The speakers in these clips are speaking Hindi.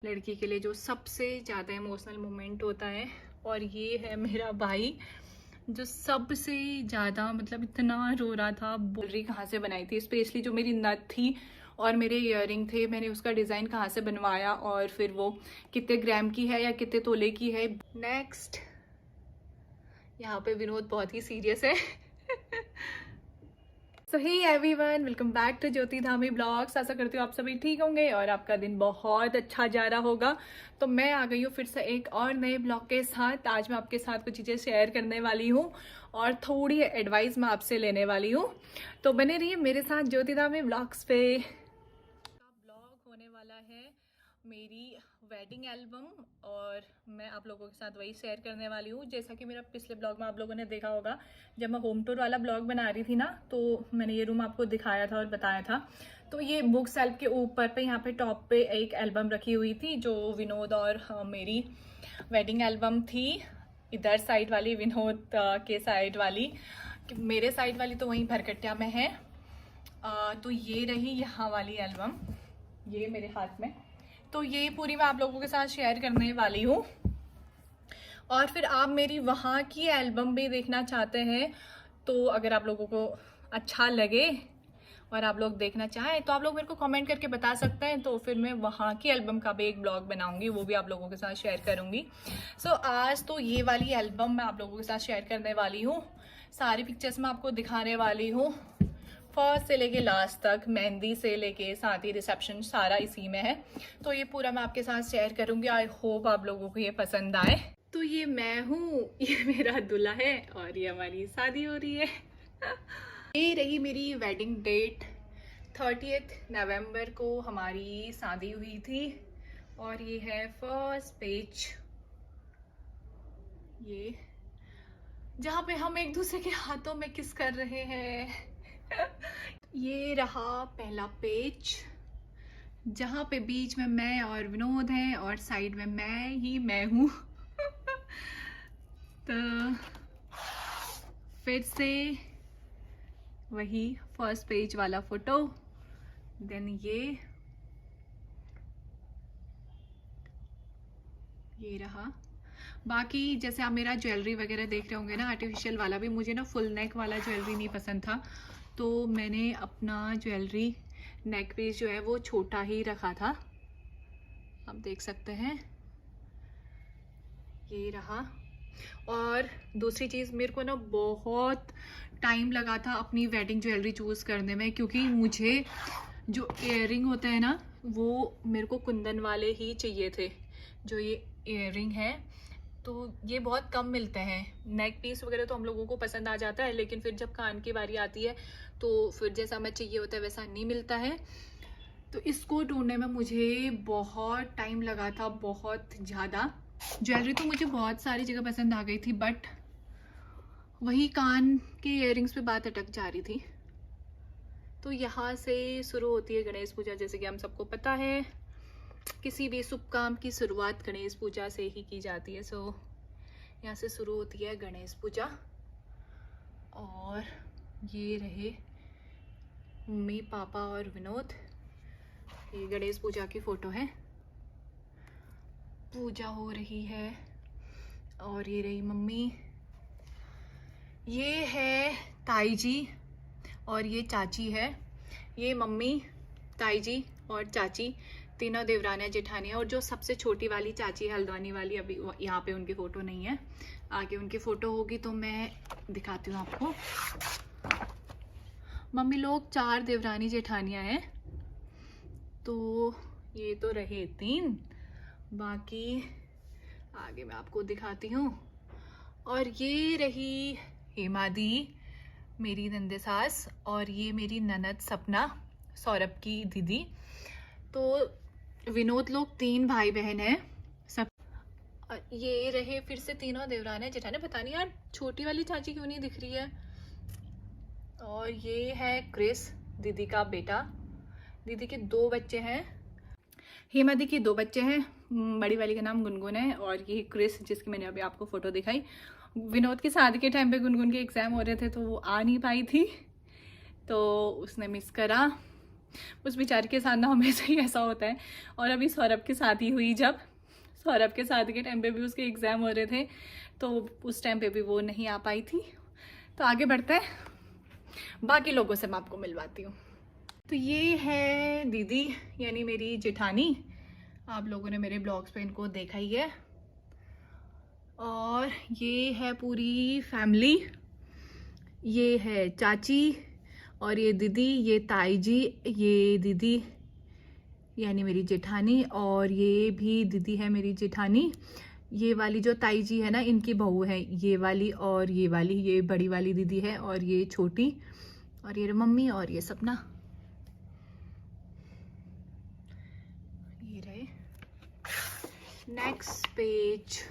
लड़की के लिए जो सबसे ज़्यादा इमोशनल मोमेंट होता है, और ये है मेरा भाई जो सबसे ज़्यादा मतलब इतना रो रहा था। ज्वेलरी कहाँ से बनाई थी, स्पेशली जो मेरी नथ थी और मेरे इयररिंग थे, मैंने उसका डिज़ाइन कहाँ से बनवाया और फिर वो कितने ग्राम की है या कितने तोले की है। नेक्स्ट, यहाँ पे विनोद बहुत ही सीरियस है। So hey everyone, welcome back to Jyoti Dhami blogs. आशा करती हूँ आप सभी ठीक होंगे और आपका दिन बहुत अच्छा जा रहा होगा। तो मैं आ गई हूँ फिर से एक और नए ब्लॉग के साथ। आज मैं आपके साथ कुछ चीज़ें शेयर करने वाली हूँ और थोड़ी एडवाइस मैं आपसे लेने वाली हूँ। तो बने रहिए मेरे साथ ज्योति धामी ब्लॉग्स पे। ब्लॉग होने वाला है मेरी वेडिंग एल्बम, और मैं आप लोगों के साथ वही शेयर करने वाली हूँ। जैसा कि मेरा पिछले ब्लॉग में आप लोगों ने देखा होगा, जब मैं होम टूर वाला ब्लॉग बना रही थी ना, तो मैंने ये रूम आपको दिखाया था और बताया था। तो ये बुक सेल्फ के ऊपर पे यहाँ पे टॉप पे एक एल्बम रखी हुई थी जो विनोद और मेरी वेडिंग एल्बम थी। इधर साइड वाली विनोद के साइड वाली, मेरे साइड वाली तो वहीं भरकट्या में है। तो ये रही यहाँ वाली एल्बम, ये मेरे हाथ में। तो ये पूरी मैं आप लोगों के साथ शेयर करने वाली हूँ। और फिर आप मेरी वहाँ की एल्बम भी देखना चाहते हैं, तो अगर आप लोगों को अच्छा लगे और आप लोग देखना चाहें तो आप लोग मेरे को कमेंट करके बता सकते हैं। तो फिर मैं वहाँ की एल्बम का भी एक ब्लॉग बनाऊंगी, वो भी आप लोगों के साथ शेयर करूँगी। सो आज तो ये वाली एल्बम मैं आप लोगों के साथ शेयर करने वाली हूँ। सारी पिक्चर्स मैं आपको दिखाने वाली हूँ, फर्स्ट से लेके लास्ट तक, मेहंदी से लेके साथ ही रिसेप्शन, सारा इसी में है। तो ये पूरा मैं आपके साथ शेयर करूंगी। आई होप आप लोगों को ये पसंद आए। तो ये मैं हूँ, ये मेरा दूल्हा है और ये हमारी शादी हो रही है। ये रही मेरी वेडिंग डेट, 30 नवंबर को हमारी शादी हुई थी। और ये है फर्स्ट पेज, ये जहाँ पे हम एक दूसरे के हाथों में किस कर रहे हैं। ये रहा पहला पेज, जहाँ पे बीच में मैं और विनोद हैं और साइड में मैं हूँ। तो फिर से वही फर्स्ट पेज वाला फोटो, देन ये रहा। बाकी जैसे आप मेरा ज्वेलरी वगैरह देख रहे होंगे ना, आर्टिफिशियल वाला भी, मुझे ना फुल नेक वाला ज्वेलरी नहीं पसंद था, तो मैंने अपना ज्वेलरी नेक पीस जो है वो छोटा ही रखा था। आप देख सकते हैं, ये रहा। और दूसरी चीज़, मेरे को ना बहुत टाइम लगा था अपनी वेडिंग ज्वेलरी चूज़ करने में, क्योंकि मुझे जो इयररिंग होते हैं ना, वो मेरे को कुंदन वाले ही चाहिए थे। जो ये इयररिंग है तो ये बहुत कम मिलते हैं। नेक पीस वगैरह तो हम लोगों को पसंद आ जाता है, लेकिन फिर जब कान की बारी आती है तो फिर जैसा हमें चाहिए होता है वैसा नहीं मिलता है। तो इसको ढूंढने में मुझे बहुत टाइम लगा था, बहुत ज़्यादा। ज्वेलरी तो मुझे बहुत सारी जगह पसंद आ गई थी, बट वही कान के इयररिंग्स पे बात अटक जा रही थी। तो यहाँ से शुरू होती है गणेश पूजा, जैसे कि हम सबको पता है। किसी भी शुभ काम की शुरुआत गणेश पूजा से ही की जाती है। सो यहाँ से शुरू होती है गणेश पूजा। और ये रहे मम्मी, पापा और विनोद। ये गणेश पूजा की फोटो है, पूजा हो रही है। और ये रही मम्मी, ये है ताई जी और ये चाची है। ये मम्मी, ताई जी और चाची, तीनों देवरानियाँ जेठानियाँ। और जो सबसे छोटी वाली चाची है, हल्द्वानी वाली, अभी यहाँ पे उनकी फ़ोटो नहीं है, आगे उनकी फ़ोटो होगी तो मैं दिखाती हूँ आपको। मम्मी लोग 4 देवरानी जेठानियाँ हैं। तो ये तो रहे 3, बाकी आगे मैं आपको दिखाती हूँ। और ये रही हेमा दी, मेरी नंदे सास, और ये मेरी ननद सपना, सौरभ की दीदी। तो विनोद लोग 3 भाई बहन हैं सब। ये रहे फिर से तीनों देवराने जेठाने। पता नहीं यार छोटी वाली चाची क्यों नहीं दिख रही है। और ये है क्रिस, दीदी का बेटा। दीदी के 2 बच्चे हैं, हेमा दी के 2 बच्चे हैं। बड़ी वाली का नाम गुनगुन है, और ये क्रिस जिसकी मैंने अभी आपको फ़ोटो दिखाई। विनोद की शादी के टाइम पे गुनगुन के एग्ज़ाम हो रहे थे तो वो आ नहीं पाई थी, तो उसने मिस करा। उस बेचारे के साथ ना हमेशा ही ऐसा होता है। और अभी सौरभ के साथ ही हुई, जब सौरभ के साथ के टाइम पे भी उसके एग्ज़ाम हो रहे थे, तो उस टाइम पे भी वो नहीं आ पाई थी। तो आगे बढ़ते हैं, बाकी लोगों से मैं आपको मिलवाती हूँ। तो ये है दीदी, यानी मेरी जेठानी। आप लोगों ने मेरे ब्लॉग्स पे इनको देखा ही है। और ये है पूरी फैमिली, ये है चाची और ये दीदी, ये ताई जी, ये दीदी यानी मेरी जेठानी, और ये भी दीदी है मेरी जेठानी। ये वाली जो ताई जी है ना, इनकी बहू है ये वाली, और ये वाली ये बड़ी वाली दीदी है, और ये छोटी, और ये मम्मी, और ये सपना। ये रहे नेक्स्ट पेज।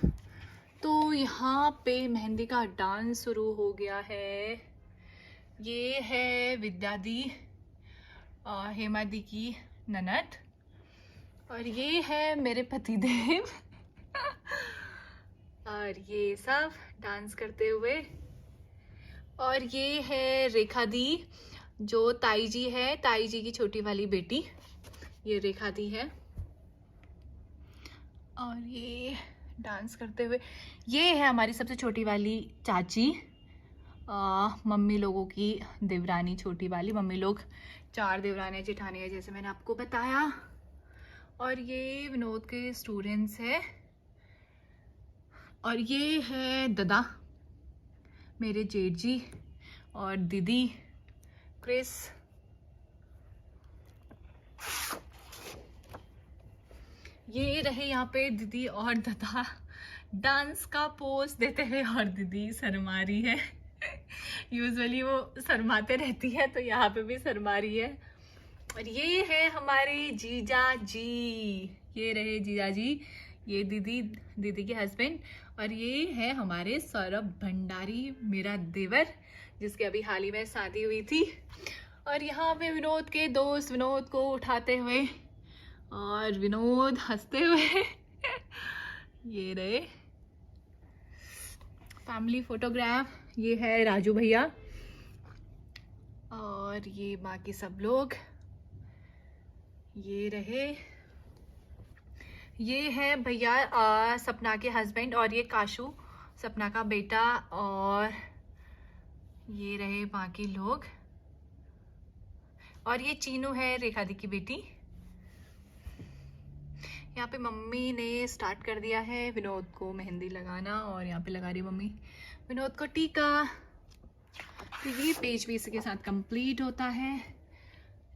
तो यहाँ पे मेहंदी का डांस शुरू हो गया है। ये है विद्या दी, हेमा दी की ननद, और ये है मेरे पतिदेव और ये सब डांस करते हुए। और ये है रेखा दी, जो ताई जी है, ताई जी की छोटी वाली बेटी, ये रेखा दी है। और ये डांस करते हुए, ये है हमारी सबसे छोटी वाली चाची, मम्मी लोगों की देवरानी, छोटी वाली। मम्मी लोग 4 देवरानी जेठानी है, जैसे मैंने आपको बताया। और ये विनोद के स्टूडेंट्स है। और ये है दादा मेरे जेठ जी, और दीदी क्रिस। ये रहे यहाँ पे दीदी और दादा डांस का पोज देते हुए, और दीदी शर्मा रही है यूजुअली वो शर्माते रहती है, तो यहाँ पे भी शर्मा रही है। और ये है हमारे जीजा जी, ये रहे जीजा जी, ये दीदी के हस्बैंड। और ये है हमारे सौरभ भंडारी, मेरा देवर, जिसके अभी हाल ही में शादी हुई थी। और यहाँ पे विनोद के दोस्त विनोद को उठाते हुए और विनोद हंसते हुए ये रहे फैमिली फोटोग्राफ। ये है राजू भैया, और ये बाकी सब लोग। ये रहे, ये है भैया सपना के हस्बैंड, और ये काशू सपना का बेटा। और ये रहे बाकी लोग। और ये चीनू है रेखा दी की बेटी। यहाँ पे मम्मी ने स्टार्ट कर दिया है विनोद को मेहंदी लगाना, और यहाँ पे लगा रही मम्मी विनोद को टीका। तो ये पेज भी इसके साथ कंप्लीट होता है।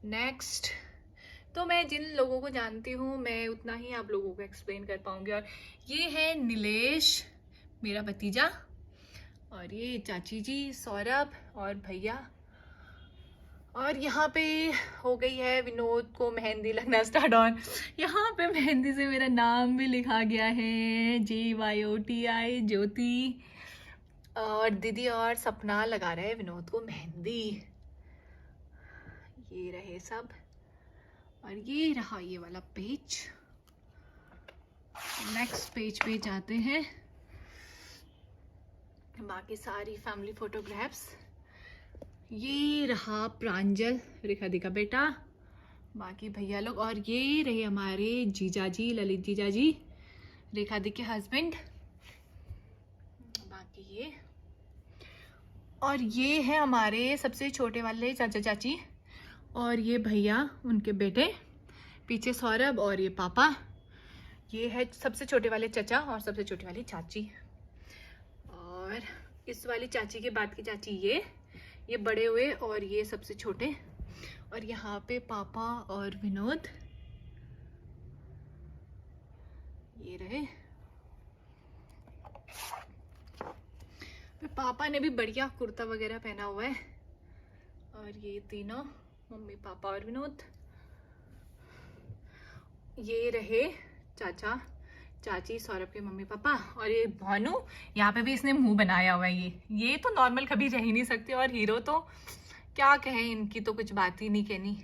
नेक्स्ट, तो मैं जिन लोगों को जानती हूँ मैं उतना ही आप लोगों को एक्सप्लेन कर पाऊंगी। और ये है नीलेश, मेरा भतीजा, और ये चाची जी, सौरभ और भैया। और यहाँ पे हो गई है विनोद को मेहंदी लगना स्टार्ट ऑन। यहाँ पे मेहंदी से मेरा नाम भी लिखा गया है, JYOTI, ज्योति। और दीदी और सपना लगा रहे हैं विनोद को मेहंदी। ये रहे सब, और ये रहा ये वाला पेज। नेक्स्ट पेज पे जाते हैं, बाकी सारी फैमिली फोटोग्राफ्स। ये रहा प्रांजल, रेखा दी का बेटा, बाकी भैया लोग। और ये रहे हमारे जीजा जी, ललित जीजा जी, रेखा दी के हस्बैंड, बाकी ये। और ये है हमारे सबसे छोटे वाले चाचा चाची, और ये भैया उनके बेटे, पीछे सौरभ, और ये पापा। ये है सबसे छोटे वाले चाचा और सबसे छोटी वाली चाची। और इस वाली चाची के बाद की चाची ये बड़े हुए, और ये सबसे छोटे। और यहाँ पे पापा और विनोद, ये रहे। पापा ने भी बढ़िया कुर्ता वगैरह पहना हुआ है। और ये तीनों, मम्मी पापा और विनोद। ये रहे चाचा चाची, सौरभ के मम्मी पापा। और ये भानु, यहाँ पे भी इसने मुंह बनाया हुआ है। ये तो नॉर्मल कभी रह ही नहीं सकते, और हीरो तो क्या कहें, इनकी तो कुछ बात ही नहीं कहनी।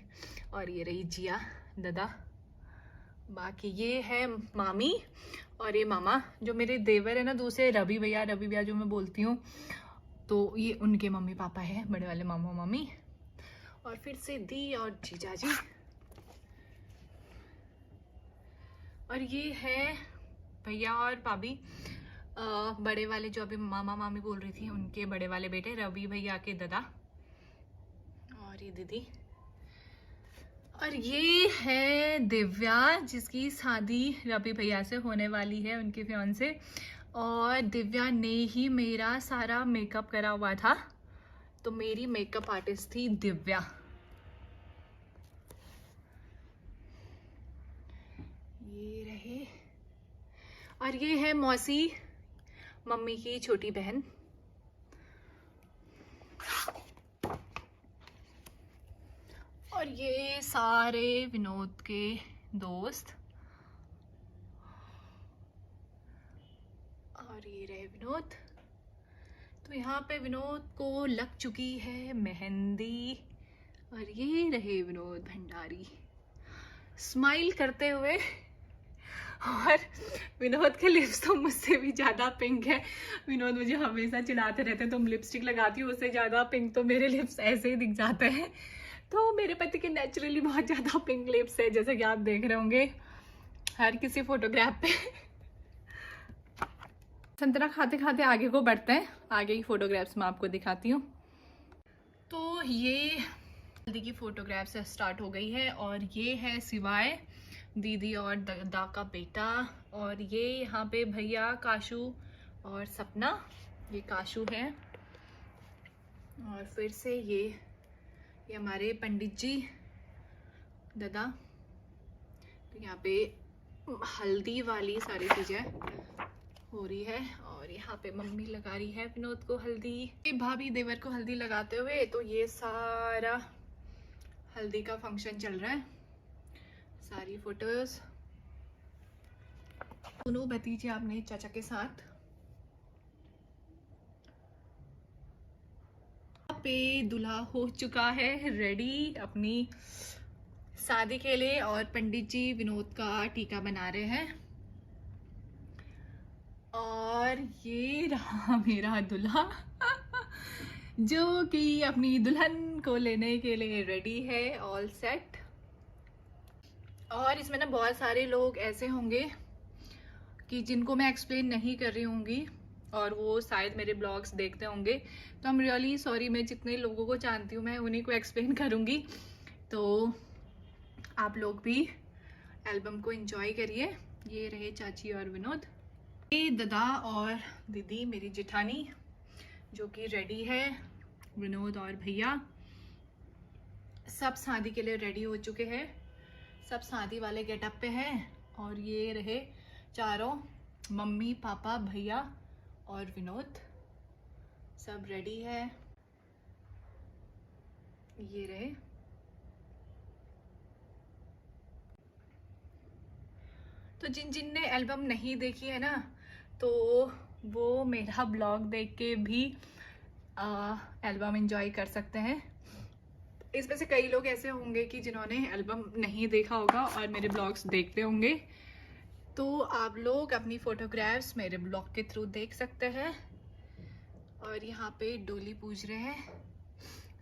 और ये रही जिया दादा, बाकी ये है मामी, और ये मामा, जो मेरे देवर है ना दूसरे, रवि भैया जो मैं बोलती हूँ, तो ये उनके मम्मी पापा है, बड़े वाले मामा मामी। और फिर से दी और जीजा जी। और ये है भैया और भाभी, बड़े वाले जो अभी मामा मामी बोल रही थी उनके बड़े वाले बेटे रवि भैया के दादा, और ये दीदी। और ये है दिव्या जिसकी शादी रवि भैया से होने वाली है, उनके फियांसे। और दिव्या ने ही मेरा सारा मेकअप करा हुआ था, तो मेरी मेकअप आर्टिस्ट थी दिव्या। ये रहे। और ये है मौसी, मम्मी की छोटी बहन। और ये सारे विनोद के दोस्त। और ये रहे विनोद। तो यहाँ पे विनोद को लग चुकी है मेहंदी। और ये रहे विनोद भंडारी स्माइल करते हुए। और विनोद के लिप्स तो मुझसे भी ज़्यादा पिंक है। विनोद मुझे हमेशा चिढ़ाते रहते हैं, तुम लिपस्टिक लगाती हो उससे ज़्यादा पिंक तो मेरे लिप्स ऐसे ही दिख जाते हैं। तो मेरे पति के नेचुरली बहुत ज़्यादा पिंक लिप्स है, जैसे कि आप देख रहे होंगे हर किसी फोटोग्राफ पे। संतरा खाते खाते आगे को बढ़ते हैं, आगे की फोटोग्राफ्स मैं आपको दिखाती हूँ। तो ये हल्दी की फोटोग्राफ से स्टार्ट हो गई है। और ये है सिवाय दीदी और दादा का बेटा। और ये यहाँ पे भैया काशू और सपना, ये काशू है। और फिर से ये हमारे पंडित जी दादा। तो यहाँ पे हल्दी वाली सारी चीजें हो रही है। और यहाँ पे मम्मी लगा रही है विनोद को हल्दी, भाभी देवर को हल्दी लगाते हुए। तो ये सारा हल्दी का फंक्शन चल रहा है, सारी फोटोज। दोनों भतीजे आपने चाचा के साथ। पे दूल्हा हो चुका है रेडी अपनी शादी के लिए। और पंडित जी विनोद का टीका बना रहे हैं। और ये रहा मेरा दूल्हा जो कि अपनी दुल्हन को लेने के लिए रेडी है, ऑल सेट। और इसमें ना बहुत सारे लोग ऐसे होंगे कि जिनको मैं एक्सप्लेन नहीं कर रही होंगी, और वो शायद मेरे ब्लॉग्स देखते होंगे। तो आई एम रियली सॉरी, मैं जितने लोगों को जानती हूँ मैं उन्हीं को एक्सप्लेन करूँगी। तो आप लोग भी एल्बम को एंजॉय करिए। ये रहे चाची और विनोद। ये दादा और दीदी मेरी जेठानी जो कि रेडी है। विनोद और भैया सब शादी के लिए रेडी हो चुके हैं, सब शादी वाले गेटअप पे हैं। और ये रहे चारों, मम्मी पापा भैया और विनोद, सब रेडी है। ये रहे। तो जिन जिन ने एल्बम नहीं देखी है ना, तो वो मेरा ब्लॉग देख के भी एल्बम एंजॉय कर सकते हैं। इसमें से कई लोग ऐसे होंगे कि जिन्होंने एल्बम नहीं देखा होगा और मेरे ब्लॉग्स देखते होंगे। तो आप लोग अपनी फोटोग्राफ्स मेरे ब्लॉग के थ्रू देख सकते हैं। और यहाँ पे डोली पूज रहे हैं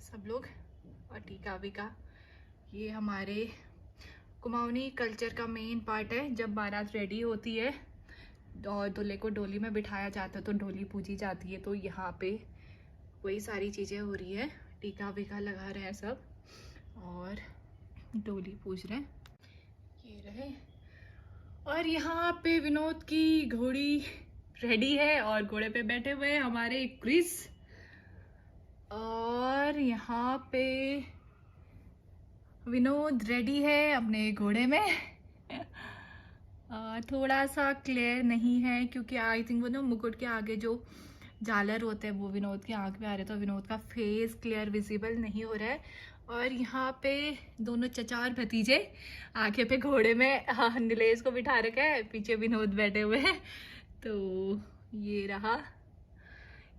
सब लोग, और टीका वीका। ये हमारे कुमाऊनी कल्चर का मेन पार्ट है। जब बारात रेडी होती है और दूल्हे को डोली में बिठाया जाता है तो डोली पूजी जाती है। तो यहाँ पे वही सारी चीज़ें हो रही है, टीका वीका लगा रहे हैं सब और डोली पूज रहे हैं। ये रहे। और यहाँ पे विनोद की घोड़ी रेडी है और घोड़े पे बैठे हुए हैं हमारे क्रिस। और यहाँ पे विनोद रेडी है अपने घोड़े में। थोड़ा सा क्लियर नहीं है क्योंकि आई थिंक वो ना मुकुट के आगे जो झालर होते हैं वो विनोद की आंख में आ रहे, तो विनोद का फेस क्लियर विजिबल नहीं हो रहा है। और यहाँ पे दोनों चचा और भतीजे आगे पे घोड़े में नीलेश को बिठा रखा है, पीछे विनोद बैठे हुए हैं। तो ये रहा।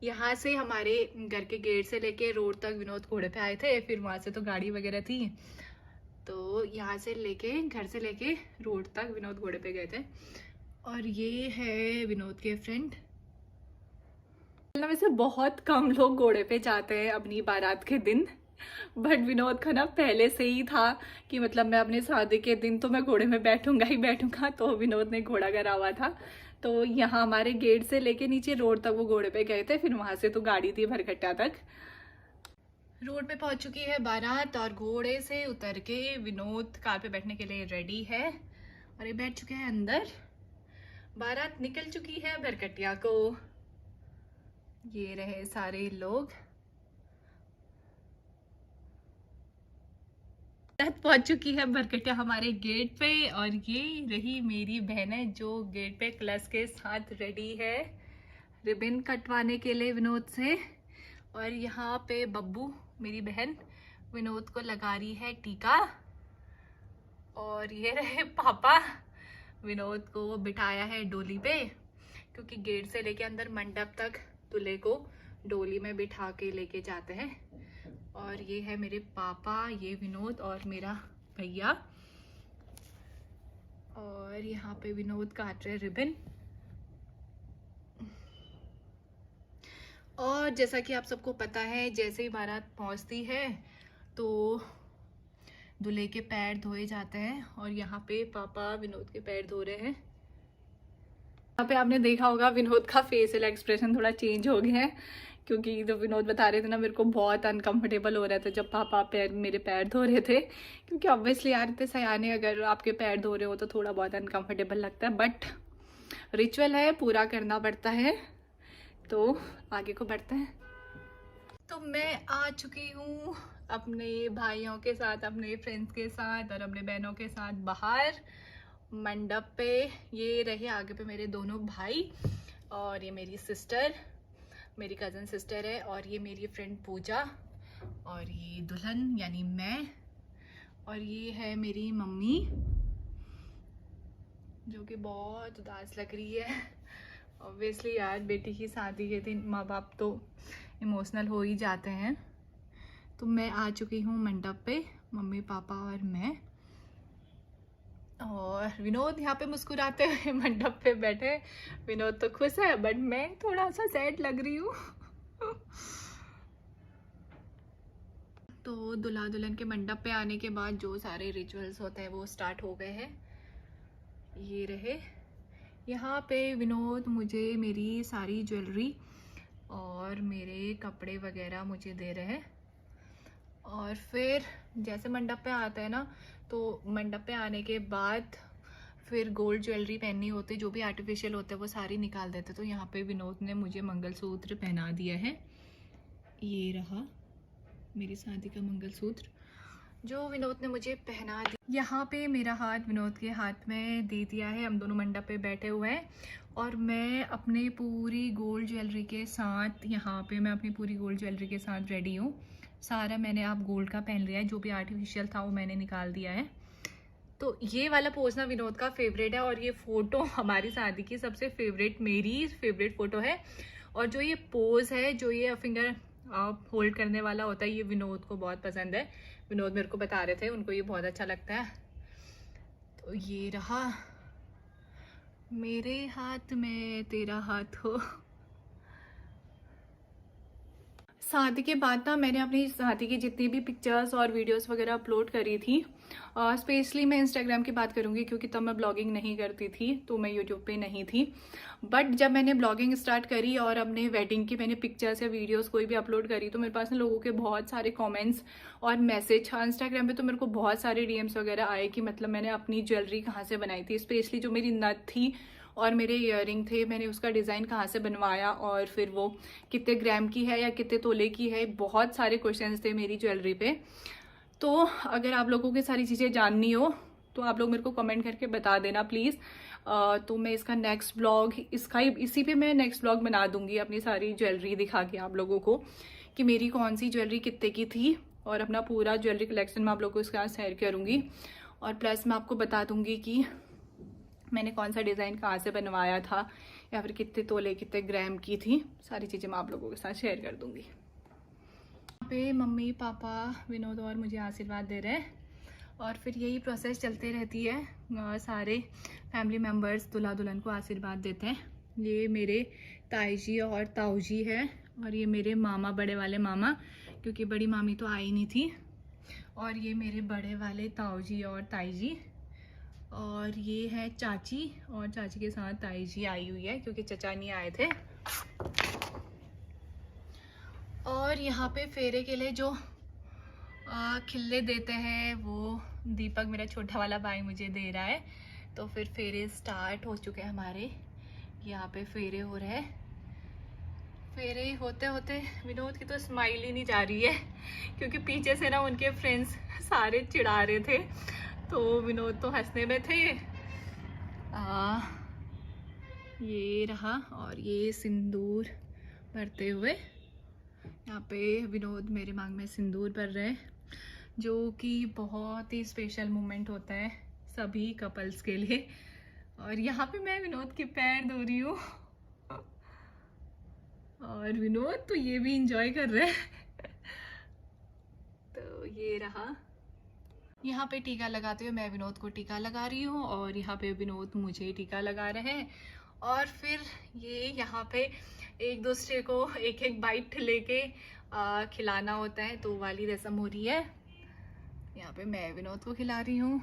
यहाँ से हमारे घर के गेट से लेके रोड तक विनोद घोड़े पे आए थे, फिर वहाँ से तो गाड़ी वगैरह थी, तो यहाँ से लेके घर से लेके रोड तक विनोद घोड़े पे गए थे। और ये है विनोद के फ्रेंड। वैसे बहुत कम लोग घोड़े पे जाते हैं अपनी बारात के दिन, बट विनोद का ना पहले से ही था कि मतलब मैं अपने शादी के दिन तो मैं घोड़े में बैठूंगा ही बैठूंगा, तो विनोद ने घोड़ा करा हुआ था। तो यहाँ हमारे गेट से लेके नीचे रोड तक वो घोड़े पे गए थे, फिर वहां से तो गाड़ी थी भरकट्टा तक। रोड पे पहुंच चुकी है बारात और घोड़े से उतर के विनोद कार पे बैठने के लिए रेडी है और ये बैठ चुके हैं अंदर। बारात निकल चुकी है भरकटिया को। ये रहे सारे लोग। पहुंच चुकी है भरकटिया हमारे गेट पे और ये रही मेरी बहन है जो गेट पे क्लच के साथ रेडी है रिबन कटवाने के लिए विनोद से। और यहाँ पे बब्बू मेरी बहन विनोद को लगा रही है टीका। और ये रहे पापा, विनोद को बिठाया है डोली पे क्योंकि गेट से लेके अंदर मंडप तक दूल्हे को डोली में बिठा के लेके जाते हैं। और ये है मेरे पापा, ये विनोद और मेरा भैया। और यहाँ पे विनोद काट रहे रिबन। और जैसा कि आप सबको पता है, जैसे ही बारात पहुंचती है तो दूल्हे के पैर धोए जाते हैं और यहाँ पे पापा विनोद के पैर धो रहे हैं। यहाँ पे आपने देखा होगा विनोद का फेशियल एक्सप्रेशन थोड़ा चेंज हो गया है क्योंकि तो विनोद बता रहे थे ना मेरे को बहुत अनकंफर्टेबल हो रहा था जब पापा मेरे पैर धो रहे थे, क्योंकि ऑब्वियसली यार इतने सयाने अगर आपके पैर धो रहे हो तो थोड़ा बहुत अनकंफर्टेबल लगता है, बट रिचुअल है, पूरा करना पड़ता है। तो आगे को बढ़ते हैं। तो मैं आ चुकी हूँ अपने भाइयों के साथ, अपने फ्रेंड्स के साथ और अपने बहनों के साथ बाहर मंडप पे। ये रहे आगे पे मेरे दोनों भाई और ये मेरी सिस्टर, मेरी कज़न सिस्टर है, और ये मेरी फ्रेंड पूजा, और ये दुल्हन यानी मैं, और ये है मेरी मम्मी जो कि बहुत उदास लग रही है। ऑब्वियसली यार बेटी की शादी के दिन माँ बाप तो इमोशनल हो ही जाते हैं। तो मैं आ चुकी हूँ मंडप पे, मम्मी पापा और मैं, और विनोद यहाँ पे मुस्कुराते हुए मंडप पे बैठे। विनोद तो खुश है बट मैं थोड़ा सा सैड लग रही हूँ। तो दुल्हा दुल्हन के मंडप पे आने के बाद जो सारे रिचुअल्स होते हैं वो स्टार्ट हो गए हैं। ये रहे यहाँ पे विनोद मुझे मेरी सारी ज्वेलरी और मेरे कपड़े वगैरह मुझे दे रहे हैं। और फिर जैसे मंडप पे आते हैं ना, तो मंडप पे आने के बाद फिर गोल्ड ज्वेलरी पहननी होती है, जो भी आर्टिफिशियल होते हैं वो सारी निकाल देते। तो यहाँ पे विनोद ने मुझे मंगलसूत्र पहना दिया है। ये रहा मेरी शादी का मंगलसूत्र जो विनोद ने मुझे पहना दिया। यहाँ पे मेरा हाथ विनोद के हाथ में दे दिया है। हम दोनों मंडप पे बैठे हुए हैं और मैं अपने पूरी गोल्ड ज्वेलरी के साथ यहाँ पे मैं अपनी पूरी गोल्ड ज्वेलरी के साथ रेडी हूँ। सारा मैंने आप गोल्ड का पहन लिया है, जो भी आर्टिफिशियल था वो मैंने निकाल दिया है। तो ये वाला पोज ना विनोद का फेवरेट है और ये फ़ोटो हमारी शादी की सबसे फेवरेट, मेरी फेवरेट फ़ोटो है। और जो ये पोज है, जो ये फिंगर होल्ड करने वाला होता है, ये विनोद को बहुत पसंद है। विनोद मेरे को बता रहे थे उनको ये बहुत अच्छा लगता है। तो ये रहा मेरे हाथ में तेरा हाथ हो। शादी के बाद ना मैंने अपनी शादी की जितनी भी पिक्चर्स और वीडियोस वगैरह अपलोड करी थी, स्पेशली मैं इंस्टाग्राम की बात करूँगी क्योंकि तब मैं ब्लॉगिंग नहीं करती थी, तो मैं यूट्यूब पे नहीं थी। बट जब मैंने ब्लॉगिंग स्टार्ट करी और अपने वेडिंग की मैंने पिक्चर्स या वीडियोस कोई भी अपलोड करी, तो मेरे पास ना लोगों के बहुत सारे कमेंट्स और मैसेज, इंस्टाग्राम पे तो मेरे को बहुत सारे डीएम्स वगैरह आए कि मतलब मैंने अपनी ज्वेलरी कहाँ से बनाई थी, स्पेशली जो मेरी नथ थी और मेरे इयररिंग थे, मैंने उसका डिज़ाइन कहाँ से बनवाया और फिर वो कितने ग्राम की है या कितने तोले की है। बहुत सारे क्वेश्चंस थे मेरी ज्वेलरी पे। तो अगर आप लोगों की सारी चीज़ें जाननी हो तो आप लोग मेरे को कमेंट करके बता देना प्लीज़। तो मैं इसका नेक्स्ट ब्लॉग इसी पे मैं नेक्स्ट ब्लॉग बना दूंगी, अपनी सारी ज्वेलरी दिखा के आप लोगों को कि मेरी कौन सी ज्वेलरी कितने की थी, और अपना पूरा ज्वेलरी कलेक्शन मैं आप लोगों को इसके साथ शेयर करूँगी। और प्लस मैं आपको बता दूँगी कि मैंने कौन सा डिज़ाइन कहाँ से बनवाया था या फिर कितने तोले कितने ग्राम की थी, सारी चीज़ें मैं आप लोगों के साथ शेयर कर दूँगी। यहाँ पे मम्मी पापा विनोद और मुझे आशीर्वाद दे रहे हैं और फिर यही प्रोसेस चलते रहती है। सारे फैमिली मेम्बर्स दुल्हा दुल्हन को आशीर्वाद देते हैं। ये मेरे ताई जी और ताऊ जी है और ये मेरे मामा, बड़े वाले मामा, क्योंकि बड़ी मामी तो आई नहीं थी। और ये मेरे बड़े वाले ताऊ जी और ताई जी, और ये है चाची, और चाची के साथ ताई जी आई हुई है क्योंकि चचा नहीं आए थे। और यहाँ पे फेरे के लिए जो खिल्ले देते हैं वो दीपक, मेरा छोटा वाला भाई, मुझे दे रहा है। तो फिर फेरे स्टार्ट हो चुके हैं हमारे। यहाँ पे फेरे हो रहे हैं। फेरे होते होते विनोद की तो स्माइल ही नहीं जा रही है, क्योंकि पीछे से ना उनके फ्रेंड्स सारे चिढ़ा रहे थे, तो विनोद तो हंसने में थे। ये रहा, और ये सिंदूर भरते हुए यहाँ पे विनोद मेरे मांग में सिंदूर भर रहे हैं, जो कि बहुत ही स्पेशल मोमेंट होता है सभी कपल्स के लिए। और यहाँ पे मैं विनोद के पैर धो रही हूँ, और विनोद तो ये भी इंजॉय कर रहे हैं। तो ये रहा। यहाँ पे टीका लगाते हुए मैं विनोद को टीका लगा रही हूँ, और यहाँ पे विनोद मुझे टीका लगा रहे हैं। और फिर ये यहाँ पे एक दूसरे को एक एक बाइट लेके खिलाना होता है, तो वाली रस्म हो रही है। यहाँ पे मैं विनोद को खिला रही हूँ।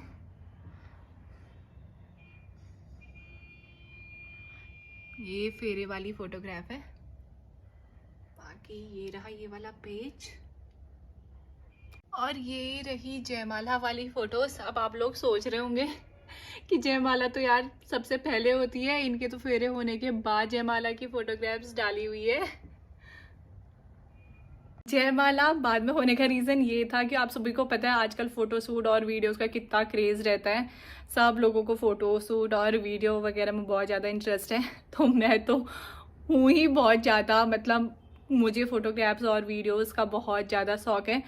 ये फेरे वाली फोटोग्राफ है। बाकी ये रहा ये वाला पेज, और ये रही जयमाला वाली फोटोज। अब आप लोग सोच रहे होंगे कि जयमाला तो यार सबसे पहले होती है, इनके तो फेरे होने के बाद जयमाला की फोटोग्राफ्स डाली हुई है। जयमाला बाद में होने का रीज़न ये था कि आप सभी को पता है आजकल फ़ोटोशूट और वीडियोस का कितना क्रेज़ रहता है। सब लोगों को फ़ोटोशूट और वीडियो वगैरह में बहुत ज़्यादा इंटरेस्ट है, तो मैं तो हूँ ही बहुत ज़्यादा, मतलब मुझे फ़ोटोग्राफ्स और वीडियोस का बहुत ज़्यादा शौक़ है।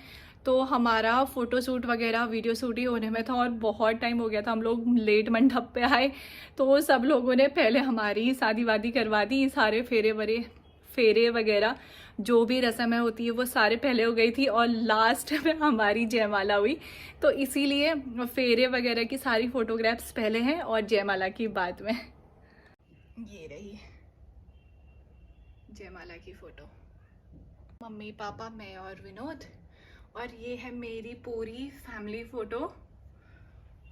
तो हमारा फ़ोटोशूट वगैरह वीडियो शूट ही होने में था, और बहुत टाइम हो गया था, हम लोग लेट मंडप पे आए, तो सब लोगों ने पहले हमारी शादी वादी करवा दी। सारे फेरे वगैरह जो भी रस्में होती है वो सारे पहले हो गई थी, और लास्ट में हमारी जयमाला हुई। तो इसीलिए फेरे वगैरह की सारी फ़ोटोग्राफ्स पहले हैं और जयमाला की बाद में। ये रही जयमाला की फ़ोटो, मम्मी पापा मैं और विनोद। और ये है मेरी पूरी फैमिली फ़ोटो,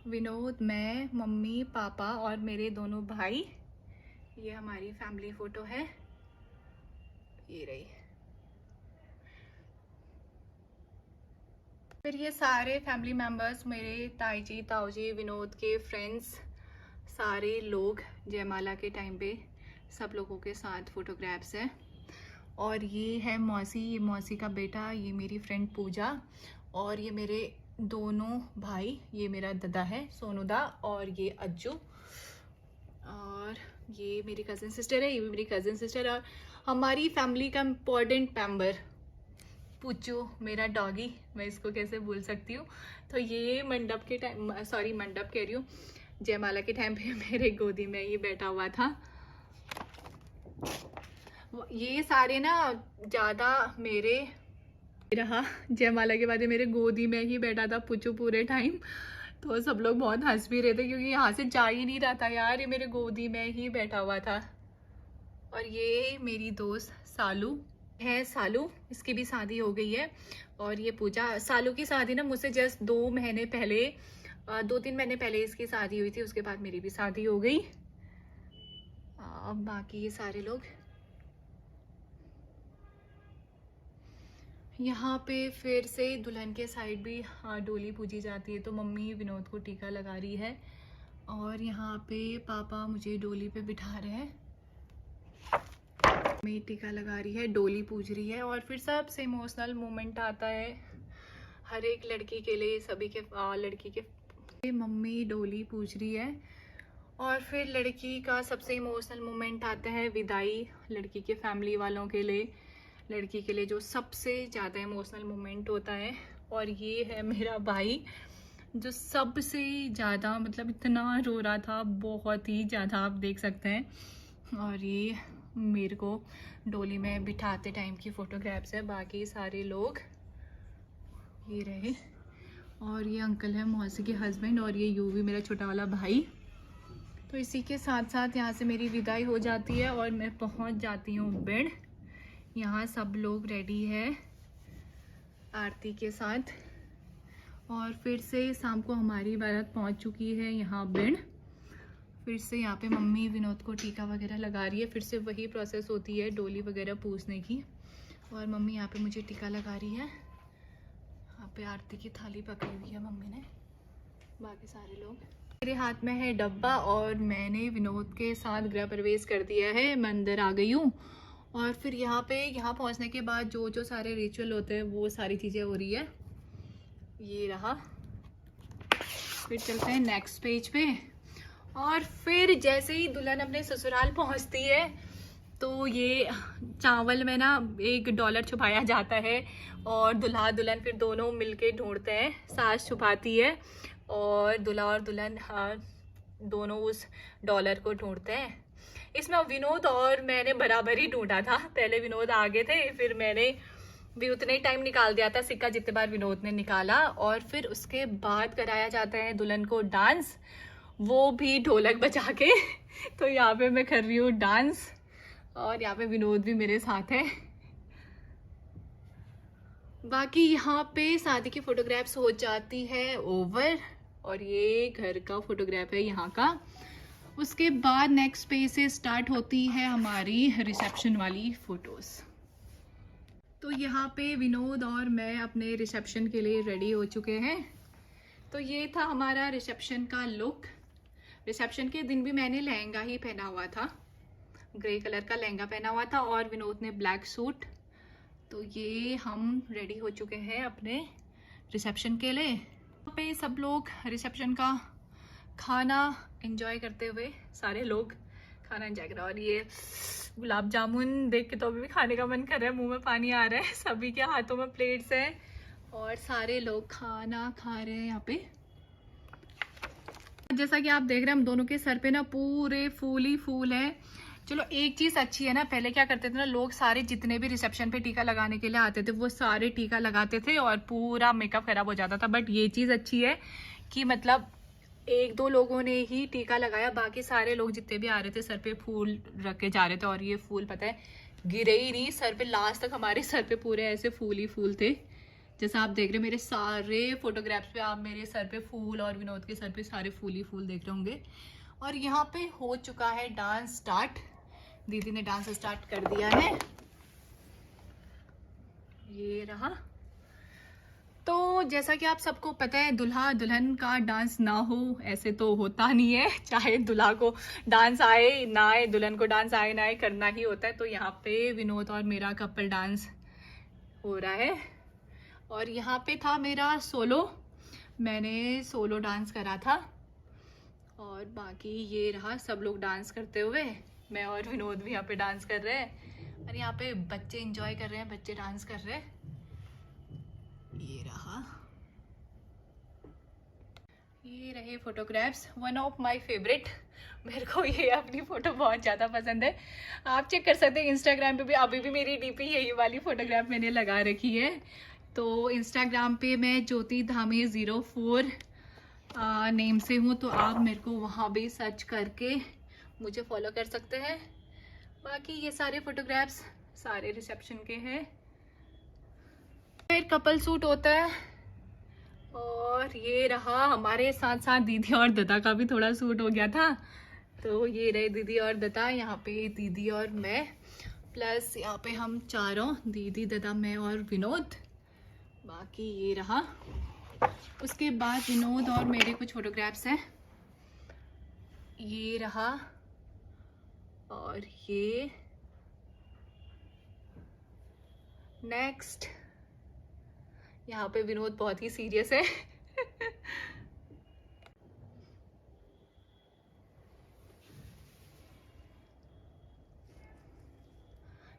विनोद, मैं, मम्मी पापा और मेरे दोनों भाई। ये हमारी फैमिली फ़ोटो है। ये रही। फिर ये सारे फैमिली मेम्बर्स, मेरे ताई जी, ताऊ जी, विनोद के फ्रेंड्स, सारे लोग जयमाला के टाइम पे सब लोगों के साथ फ़ोटोग्राफ्स है। और ये है मौसी, ये मौसी का बेटा, ये मेरी फ्रेंड पूजा, और ये मेरे दोनों भाई, ये मेरा दादा है सोनूदा, और ये अज्जू, और ये मेरी कज़न सिस्टर है, ये भी मेरी कज़न सिस्टर। और हमारी फैमिली का इम्पोर्टेंट मेंबर पुच्चू, मेरा डॉगी, मैं इसको कैसे भूल सकती हूँ। तो ये मंडप के टाइम, सॉरी मंडप कह रही हूँ, जयमाला के टाइम पे मेरे गोदी में ये बैठा हुआ था। ये सारे ना ज़्यादा मेरे रहा, जयमाला के बाद ये मेरे गोदी में ही बैठा था पुच्चू पूरे टाइम। तो सब लोग बहुत हंस भी रहे थे, क्योंकि यहाँ से जा ही नहीं रहा था यार, ये मेरे गोदी में ही बैठा हुआ था। और ये मेरी दोस्त सालू है, सालू, इसकी भी शादी हो गई है। और ये पूजा, सालू की शादी ना मुझसे जस्ट 2 महीने पहले, 2-3 महीने पहले इसकी शादी हुई थी, उसके बाद मेरी भी शादी हो गई। अब बाकी ये सारे लोग यहाँ पे फिर से दुल्हन के साइड भी डोली पूजी जाती है, तो मम्मी विनोद को टीका लगा रही है, और यहाँ पे पापा मुझे डोली पे बिठा रहे हैं। मम्मी टीका लगा रही है, डोली पूज रही है, और फिर सबसे इमोशनल मोमेंट आता है हर एक लड़की के लिए, सभी के लड़की के। मम्मी डोली पूज रही है, और फिर लड़की का सबसे इमोशनल मोमेंट आता है विदाई, लड़की के फैमिली वालों के लिए, लड़की के लिए जो सबसे ज़्यादा इमोशनल मोमेंट होता है। और ये है मेरा भाई, जो सबसे ज़्यादा, मतलब इतना रो रहा था, बहुत ही ज़्यादा, आप देख सकते हैं। और ये मेरे को डोली में बिठाते टाइम की फ़ोटोग्राफ्स है। बाकी सारे लोग ये रहे, और ये अंकल है मौसी के हस्बैंड, और ये यूवी मेरा छोटा वाला भाई। तो इसी के साथ साथ यहाँ से मेरी विदाई हो जाती है, और मैं पहुँच जाती हूँ बेड। यहाँ सब लोग रेडी है, आरती के साथ। और फिर से शाम को हमारी बारात पहुंच चुकी है यहाँ भिंड। फिर से यहाँ पे मम्मी विनोद को टीका वगैरह लगा रही है। फिर से वही प्रोसेस होती है डोली वगैरह पूछने की। और मम्मी यहाँ पे मुझे टीका लगा रही है। यहाँ पे आरती की थाली पकड़ी हुई है मम्मी ने। बाकी सारे लोग, मेरे हाथ में है डब्बा और मैंने विनोद के साथ गृह प्रवेश कर दिया है। मैं अंदर आ गई हूँ। और फिर यहाँ पहुँचने के बाद जो जो सारे रिचुअल होते हैं वो सारी चीज़ें हो रही है। ये रहा। फिर चलते हैं नेक्स्ट पेज पे। और फिर जैसे ही दुल्हन अपने ससुराल पहुँचती है तो ये चावल में ना $1 छुपाया जाता है और दुल्हा दुल्हन फिर दोनों मिलके ढूंढते हैं। सास छुपाती है और दूल्हा और दुल्हन दोनों उस डॉलर को ढूंढते हैं। इसमें विनोद और मैंने बराबर ही ढूंढा था। पहले विनोद आगे थे, फिर मैंने भी उतने ही टाइम निकाल दिया था सिक्का जितने बार विनोद ने निकाला। और फिर उसके बाद कराया जाता है दुल्हन को डांस, वो भी ढोलक बजा के। तो यहाँ पे मैं कर रही हूँ डांस और यहाँ पे विनोद भी मेरे साथ है। बाकी यहाँ पे शादी की फोटोग्राफ्स हो जाती है ओवर। और ये घर का फोटोग्राफ है यहाँ का। उसके बाद नेक्स्ट पेज से स्टार्ट होती है हमारी रिसेप्शन वाली फोटोज। तो यहाँ पे विनोद और मैं अपने रिसेप्शन के लिए रेडी हो चुके हैं। तो ये था हमारा रिसेप्शन का लुक। रिसेप्शन के दिन भी मैंने लहंगा ही पहना हुआ था, ग्रे कलर का लहंगा पहना हुआ था और विनोद ने ब्लैक सूट। तो ये हम रेडी हो चुके हैं अपने रिसेप्शन के लिए। यहाँ पे सब लोग रिसेप्शन का खाना एंजॉय करते हुए, सारे लोग खाना एंजॉय कर रहे हैं। और ये गुलाब जामुन देख के तो अभी भी खाने का मन कर रहा है, मुंह में पानी आ रहा है। सभी के हाथों में प्लेट्स हैं और सारे लोग खाना खा रहे हैं यहाँ पे। जैसा कि आप देख रहे हैं हम दोनों के सर पे ना पूरे फूल ही फूल है। चलो एक चीज अच्छी है ना, पहले क्या करते थे ना लोग, सारे जितने भी रिसेप्शन पे टीका लगाने के लिए आते थे वो सारे टीका लगाते थे और पूरा मेकअप खराब हो जाता था। बट ये चीज अच्छी है कि मतलब 1-2 लोगों ने ही टीका लगाया, बाकी सारे लोग जितने भी आ रहे थे सर पे फूल रख के जा रहे थे। और ये फूल पता है गिरे ही नहीं सर पे, लास्ट तक हमारे सर पे पूरे ऐसे फूल ही फूल थे। जैसा आप देख रहे हैं मेरे सारे फोटोग्राफ्स पे, आप मेरे सर पे फूल और विनोद के सर पे सारे फूल ही फूल देख रहे होंगे। और यहाँ पे हो चुका है डांस स्टार्ट। दीदी ने डांस स्टार्ट कर दिया है। ये रहा। तो जैसा कि आप सबको पता है दुल्हा दुल्हन का डांस ना हो ऐसे तो होता नहीं है। चाहे दुल्हा को डांस आए ना आए, दुल्हन को डांस आए ना आए, करना ही होता है। तो यहाँ पे विनोद और मेरा कपल डांस हो रहा है। और यहाँ पे था मेरा सोलो, मैंने सोलो डांस करा था। और बाकी ये रहा सब लोग डांस करते हुए, मैं और विनोद भी यहाँ पे डांस कर रहे हैं। और यहाँ पे बच्चे एंजॉय कर रहे हैं, बच्चे डांस कर रहे हैं। ये रहा, ये रहे photographs, one of my favourite. मेरे को ये अपनी फोटो बहुत ज़्यादा पसंद है। आप चेक कर सकते हैं इंस्टाग्राम पे भी, अभी भी मेरी डीपी यही वाली फोटोग्राफ मैंने लगा रखी है। तो इंस्टाग्राम पे मैं ज्योति धामी 04 नेम से हूँ, तो आप मेरे को वहाँ भी सर्च करके मुझे फॉलो कर सकते हैं। बाकी ये सारे फोटोग्राफ्स सारे रिसेप्शन के हैं। फिर कपल सूट होता है। और ये रहा, हमारे साथ साथ दीदी और दत्ता का भी थोड़ा सूट हो गया था। तो ये रहे दीदी और दत्ता, यहाँ पे दीदी और मैं, प्लस यहाँ पे हम चारों, दीदी दत्ता मैं और विनोद। बाकी ये रहा। उसके बाद विनोद और मेरे कुछ फोटोग्राफ्स हैं, ये रहा। और ये नेक्स्ट, यहाँ पे विनोद बहुत ही सीरियस है।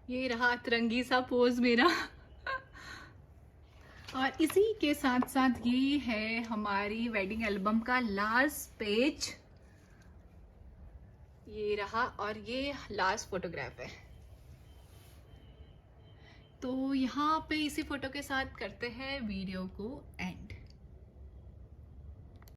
ये रहा तिरंगी सा पोज मेरा। और इसी के साथ साथ ये है हमारी वेडिंग एल्बम का लास्ट पेज, ये रहा। और ये लास्ट फोटोग्राफ है। तो यहाँ पे इसी फोटो के साथ करते हैं वीडियो को एंड।